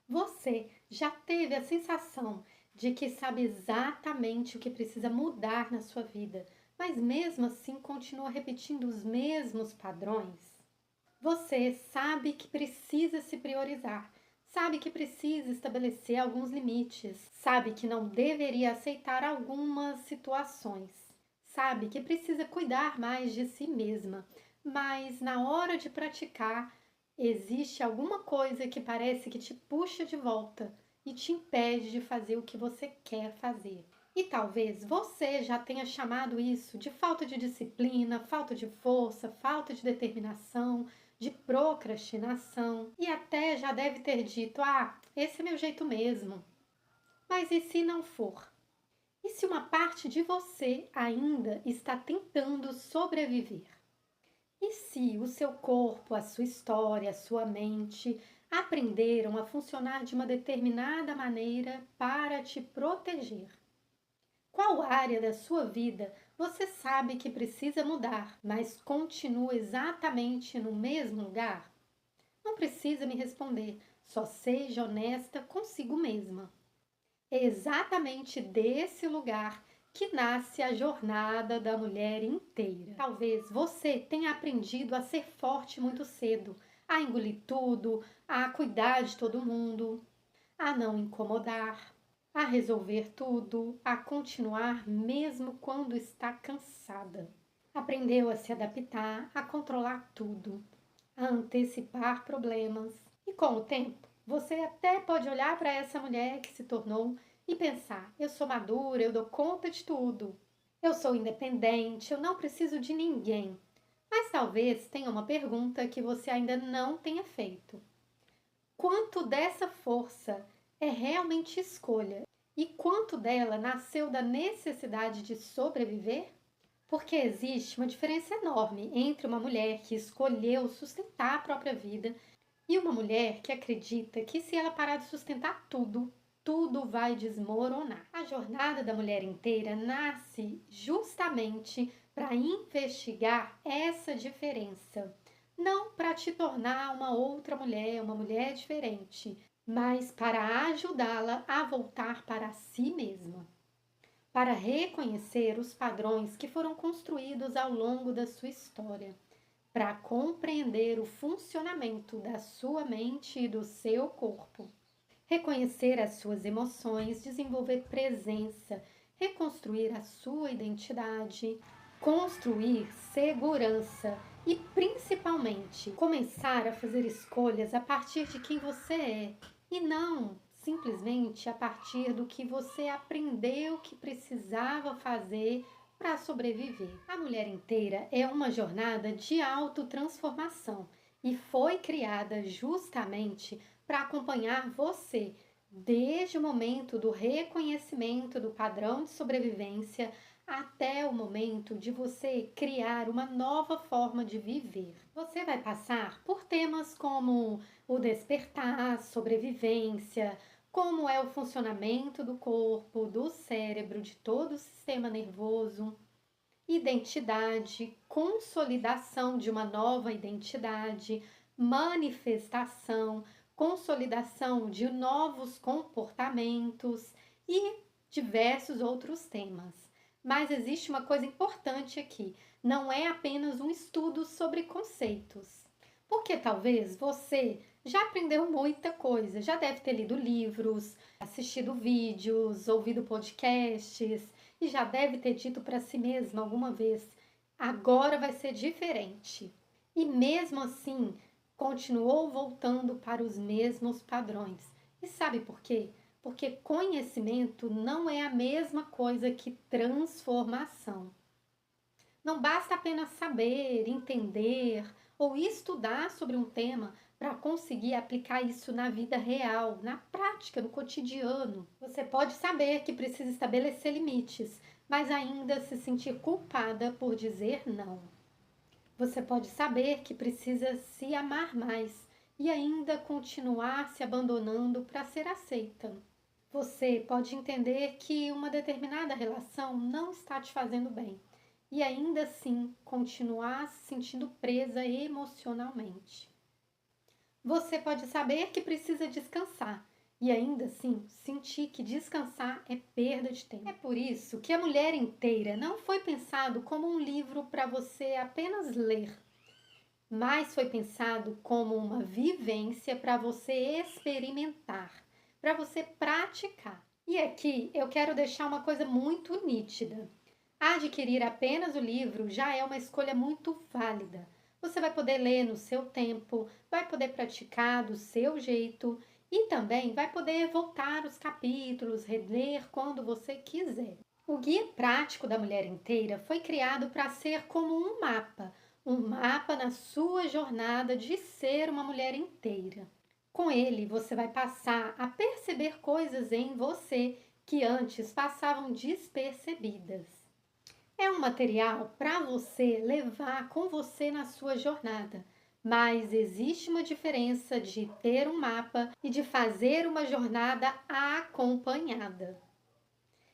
Você já teve a sensação de que sabe exatamente o que precisa mudar na sua vida, mas mesmo assim continua repetindo os mesmos padrões? Você sabe que precisa se priorizar, sabe que precisa estabelecer alguns limites, sabe que não deveria aceitar algumas situações, sabe que precisa cuidar mais de si mesma, mas na hora de praticar, existe alguma coisa que parece que te puxa de volta e te impede de fazer o que você quer fazer. E talvez você já tenha chamado isso de falta de disciplina, falta de força, falta de determinação, de procrastinação e até já deve ter dito: "Ah, esse é meu jeito mesmo". Mas e se não for? E se uma parte de você ainda está tentando sobreviver? E se o seu corpo, a sua história, a sua mente aprenderam a funcionar de uma determinada maneira para te proteger? Qual área da sua vida você sabe que precisa mudar, mas continua exatamente no mesmo lugar? Não precisa me responder, só seja honesta consigo mesma. É exatamente desse lugar que nasce a jornada da mulher inteira. Talvez você tenha aprendido a ser forte muito cedo, a engolir tudo, a cuidar de todo mundo, a não incomodar, a resolver tudo, a continuar mesmo quando está cansada. Aprendeu a se adaptar, a controlar tudo, a antecipar problemas. E com o tempo, você até pode olhar para essa mulher que se tornou e pensar: eu sou madura, eu dou conta de tudo. Eu sou independente, eu não preciso de ninguém. Mas talvez tenha uma pergunta que você ainda não tenha feito. Quanto dessa força é realmente escolha? E quanto dela nasceu da necessidade de sobreviver? Porque existe uma diferença enorme entre uma mulher que escolheu sustentar a própria vida e uma mulher que acredita que se ela parar de sustentar tudo, tudo vai desmoronar. A jornada da mulher inteira nasce justamente para investigar essa diferença. Não para te tornar uma outra mulher, uma mulher diferente, mas para ajudá-la a voltar para si mesma, para reconhecer os padrões que foram construídos ao longo da sua história, para compreender o funcionamento da sua mente e do seu corpo, reconhecer as suas emoções, desenvolver presença, reconstruir a sua identidade, construir segurança e, principalmente, começar a fazer escolhas a partir de quem você é e não simplesmente a partir do que você aprendeu que precisava fazer para sobreviver. A mulher inteira é uma jornada de autotransformação e foi criada justamente para acompanhar você desde o momento do reconhecimento do padrão de sobrevivência até o momento de você criar uma nova forma de viver. Você vai passar por temas como o despertar, sobrevivência, como é o funcionamento do corpo, do cérebro, de todo o sistema nervoso, identidade, consolidação de uma nova identidade, manifestação, consolidação de novos comportamentos e diversos outros temas. Mas existe uma coisa importante aqui: não é apenas um estudo sobre conceitos. Porque talvez você já aprendeu muita coisa, já deve ter lido livros, assistido vídeos, ouvido podcasts e já deve ter dito para si mesma alguma vez: agora vai ser diferente. E mesmo assim, continuou voltando para os mesmos padrões. E sabe por quê? Porque conhecimento não é a mesma coisa que transformação. Não basta apenas saber, entender ou estudar sobre um tema para conseguir aplicar isso na vida real, na prática, no cotidiano. Você pode saber que precisa estabelecer limites, mas ainda se sentir culpada por dizer não. Você pode saber que precisa se amar mais e ainda continuar se abandonando para ser aceita. Você pode entender que uma determinada relação não está te fazendo bem e ainda assim continuar se sentindo presa emocionalmente. Você pode saber que precisa descansar e ainda assim sentir que descansar é perda de tempo. É por isso que a Mulher Inteira não foi pensado como um livro para você apenas ler, mas foi pensado como uma vivência para você experimentar, para você praticar. E aqui eu quero deixar uma coisa muito nítida. Adquirir apenas o livro já é uma escolha muito válida. Você vai poder ler no seu tempo, vai poder praticar do seu jeito e também vai poder voltar os capítulos, reler quando você quiser. O Guia Prático da Mulher Inteira foi criado para ser como um mapa na sua jornada de ser uma mulher inteira. Com ele, você vai passar a perceber coisas em você que antes passavam despercebidas. É um material para você levar com você na sua jornada, mas existe uma diferença de ter um mapa e de fazer uma jornada acompanhada.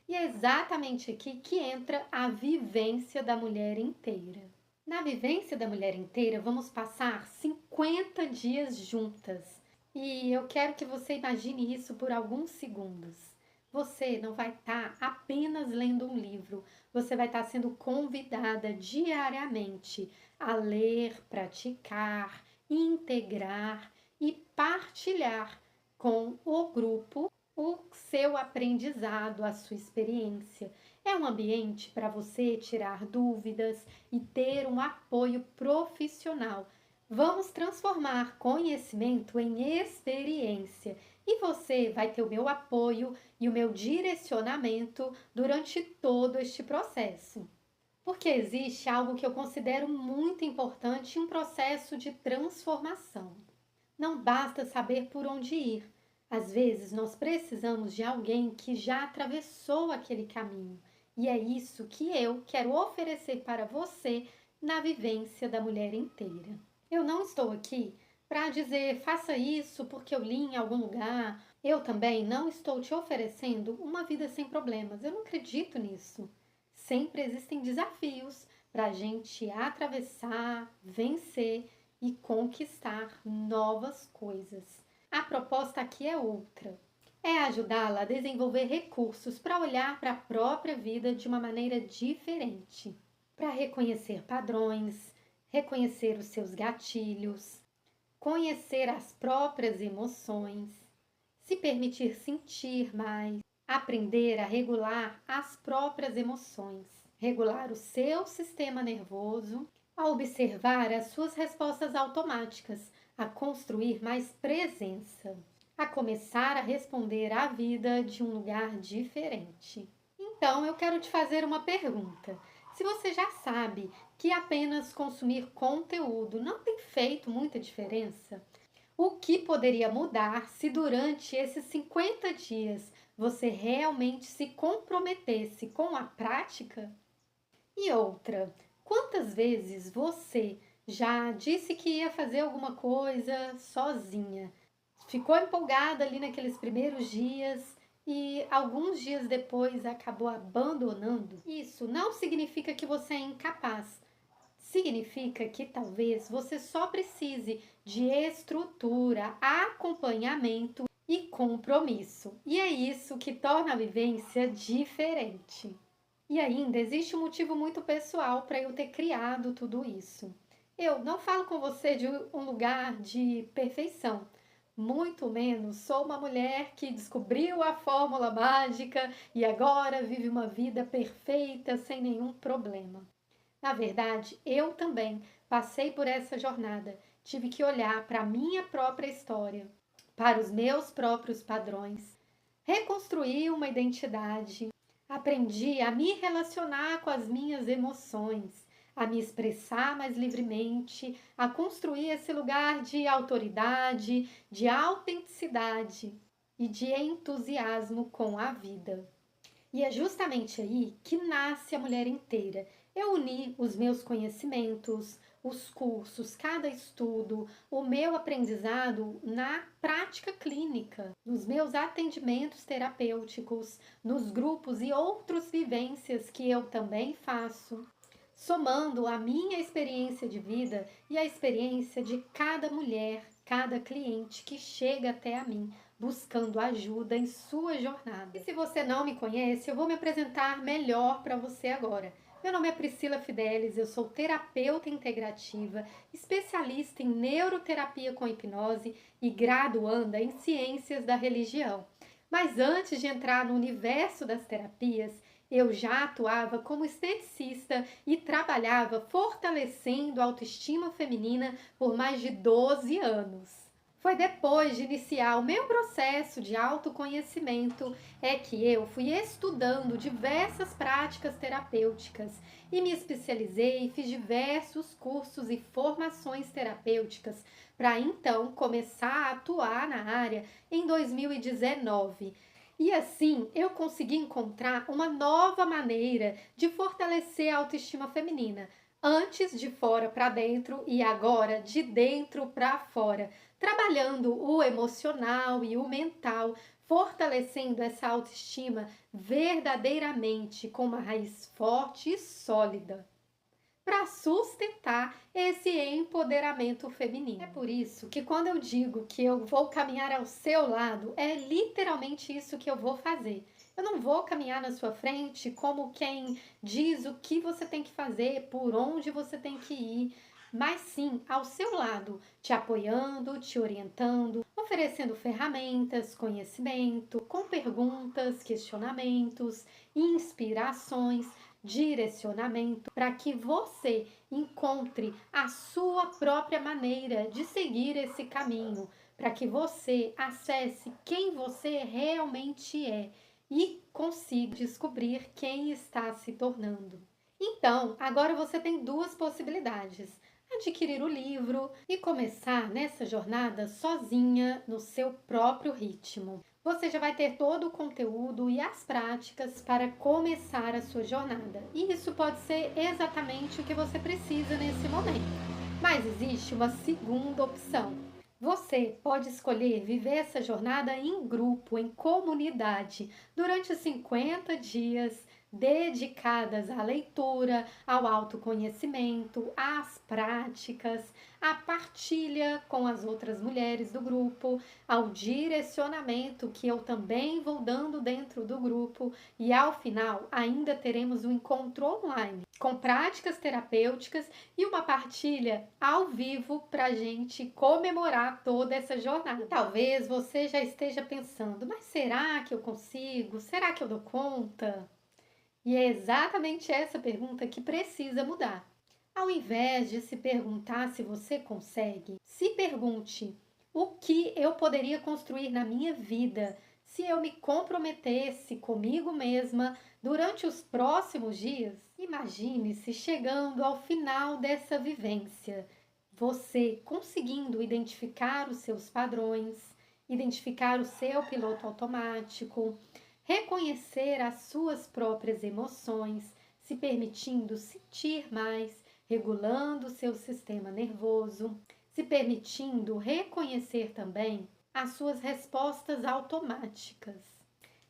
E é exatamente aqui que entra a vivência da mulher inteira. Na vivência da mulher inteira, vamos passar 50 dias juntas. E eu quero que você imagine isso por alguns segundos. Você não vai estar apenas lendo um livro, você vai estar sendo convidada diariamente a ler, praticar, integrar e partilhar com o grupo o seu aprendizado, a sua experiência. É um ambiente para você tirar dúvidas e ter um apoio profissional. Vamos transformar conhecimento em experiência e você vai ter o meu apoio e o meu direcionamento durante todo este processo. Porque existe algo que eu considero muito importante em um processo de transformação. Não basta saber por onde ir. Às vezes nós precisamos de alguém que já atravessou aquele caminho. E é isso que eu quero oferecer para você na vivência da mulher inteira. Eu não estou aqui para dizer faça isso porque eu li em algum lugar. Eu também não estou te oferecendo uma vida sem problemas. Eu não acredito nisso. Sempre existem desafios para a gente atravessar, vencer e conquistar novas coisas. A proposta aqui é outra. É ajudá-la a desenvolver recursos para olhar para a própria vida de uma maneira diferente, para reconhecer padrões, reconhecer os seus gatilhos, conhecer as próprias emoções, se permitir sentir mais, aprender a regular as próprias emoções, regular o seu sistema nervoso, a observar as suas respostas automáticas, a construir mais presença, a começar a responder à vida de um lugar diferente. Então, eu quero te fazer uma pergunta. Se você já sabe que apenas consumir conteúdo não tem feito muita diferença, o que poderia mudar se durante esses 50 dias você realmente se comprometesse com a prática? E outra, quantas vezes você já disse que ia fazer alguma coisa sozinha? Ficou empolgada ali naqueles primeiros dias e alguns dias depois acabou abandonando? Isso não significa que você é incapaz. Significa que talvez você só precise de estrutura, acompanhamento e compromisso. E é isso que torna a vivência diferente. E ainda existe um motivo muito pessoal para eu ter criado tudo isso. Eu não falo com você de um lugar de perfeição, muito menos sou uma mulher que descobriu a fórmula mágica e agora vive uma vida perfeita sem nenhum problema. Na verdade, eu também passei por essa jornada, tive que olhar para a minha própria história, para os meus próprios padrões, reconstruir uma identidade. Aprendi a me relacionar com as minhas emoções, a me expressar mais livremente, a construir esse lugar de autoridade, de autenticidade e de entusiasmo com a vida. E é justamente aí que nasce a mulher inteira. Eu uni os meus conhecimentos, os cursos, cada estudo, o meu aprendizado na prática clínica, nos meus atendimentos terapêuticos, nos grupos e outras vivências que eu também faço, somando a minha experiência de vida e a experiência de cada mulher, cada cliente que chega até a mim, buscando ajuda em sua jornada. E se você não me conhece, eu vou me apresentar melhor para você agora. Meu nome é Priscila Fidelis, eu sou terapeuta integrativa, especialista em neuroterapia com hipnose e graduanda em ciências da religião. Mas antes de entrar no universo das terapias, eu já atuava como esteticista e trabalhava fortalecendo a autoestima feminina por mais de 12 anos. Foi depois de iniciar o meu processo de autoconhecimento é que eu fui estudando diversas práticas terapêuticas e me especializei e fiz diversos cursos e formações terapêuticas para então começar a atuar na área em 2019. E assim eu consegui encontrar uma nova maneira de fortalecer a autoestima feminina, antes de fora para dentro e agora de dentro para fora, trabalhando o emocional e o mental, fortalecendo essa autoestima verdadeiramente com uma raiz forte e sólida para sustentar esse empoderamento feminino. É por isso que quando eu digo que eu vou caminhar ao seu lado, é literalmente isso que eu vou fazer. Eu não vou caminhar na sua frente como quem diz o que você tem que fazer, por onde você tem que ir, mas sim ao seu lado, te apoiando, te orientando, oferecendo ferramentas, conhecimento, com perguntas, questionamentos, inspirações, direcionamento para que você encontre a sua própria maneira de seguir esse caminho, para que você acesse quem você realmente é e consiga descobrir quem está se tornando. Então, agora você tem duas possibilidades: adquirir o livro e começar nessa jornada sozinha, no seu próprio ritmo. Você já vai ter todo o conteúdo e as práticas para começar a sua jornada. E isso pode ser exatamente o que você precisa nesse momento. Mas existe uma segunda opção. Você pode escolher viver essa jornada em grupo, em comunidade, durante 50 dias, dedicadas à leitura, ao autoconhecimento, às práticas, à partilha com as outras mulheres do grupo, ao direcionamento que eu também vou dando dentro do grupo e ao final ainda teremos um encontro online com práticas terapêuticas e uma partilha ao vivo para a gente comemorar toda essa jornada. Talvez você já esteja pensando, mas será que eu consigo? Será que eu dou conta? E é exatamente essa pergunta que precisa mudar. Ao invés de se perguntar se você consegue, se pergunte: o que eu poderia construir na minha vida se eu me comprometesse comigo mesma durante os próximos dias? Imagine-se chegando ao final dessa vivência, você conseguindo identificar os seus padrões, identificar o seu piloto automático, reconhecer as suas próprias emoções, se permitindo sentir mais, regulando o seu sistema nervoso, se permitindo reconhecer também as suas respostas automáticas.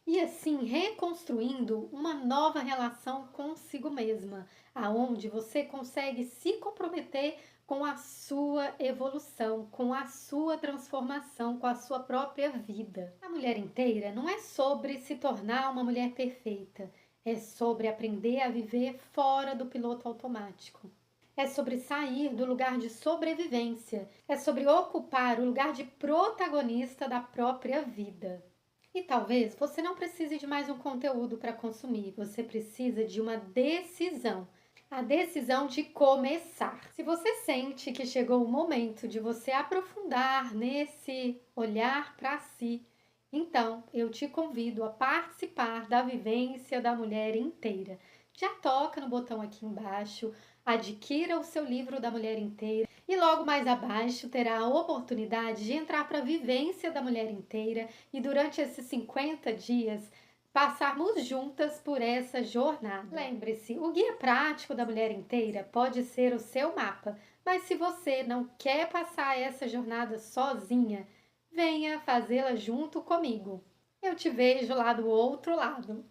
E assim reconstruindo uma nova relação consigo mesma, aonde você consegue se comprometer com a sua evolução, com a sua transformação, com a sua própria vida. A mulher inteira não é sobre se tornar uma mulher perfeita, é sobre aprender a viver fora do piloto automático. É sobre sair do lugar de sobrevivência, é sobre ocupar o lugar de protagonista da própria vida. E talvez você não precise de mais um conteúdo para consumir, você precisa de uma decisão. A decisão de começar. Se você sente que chegou o momento de você aprofundar nesse olhar para si, então eu te convido a participar da vivência da mulher inteira. Já toca no botão aqui embaixo, adquira o seu livro da mulher inteira e logo mais abaixo terá a oportunidade de entrar para a vivência da mulher inteira e durante esses 50 dias passarmos juntas por essa jornada. Lembre-se, o guia prático da mulher inteira pode ser o seu mapa, mas se você não quer passar essa jornada sozinha, venha fazê-la junto comigo. Eu te vejo lá do outro lado.